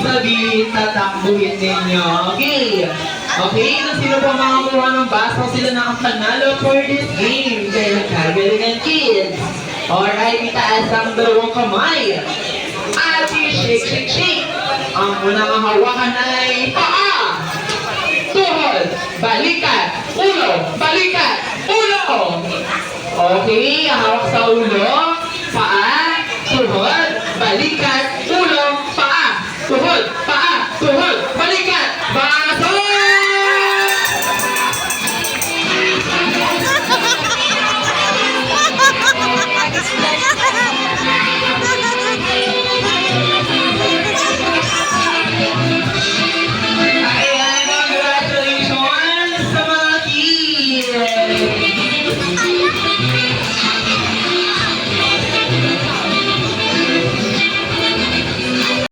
sabihin, tatakbuhin ninyo. Okay. Okay, kung sino po makakuha ng baso, sila na ang panalo for this game. Kaya nagkagalingan, kids. Alright, itaas ang dalawang kamay. At shake, shake, shake. Ang unang hawakan ay paa, tuhod, balikat, ulo, balikat, ulo. Okay, hawak sa ulo, paa, tuhod, balikat, ulo, paa, tuhod, balikat, baso! Ayan, congratulations sa mga kids!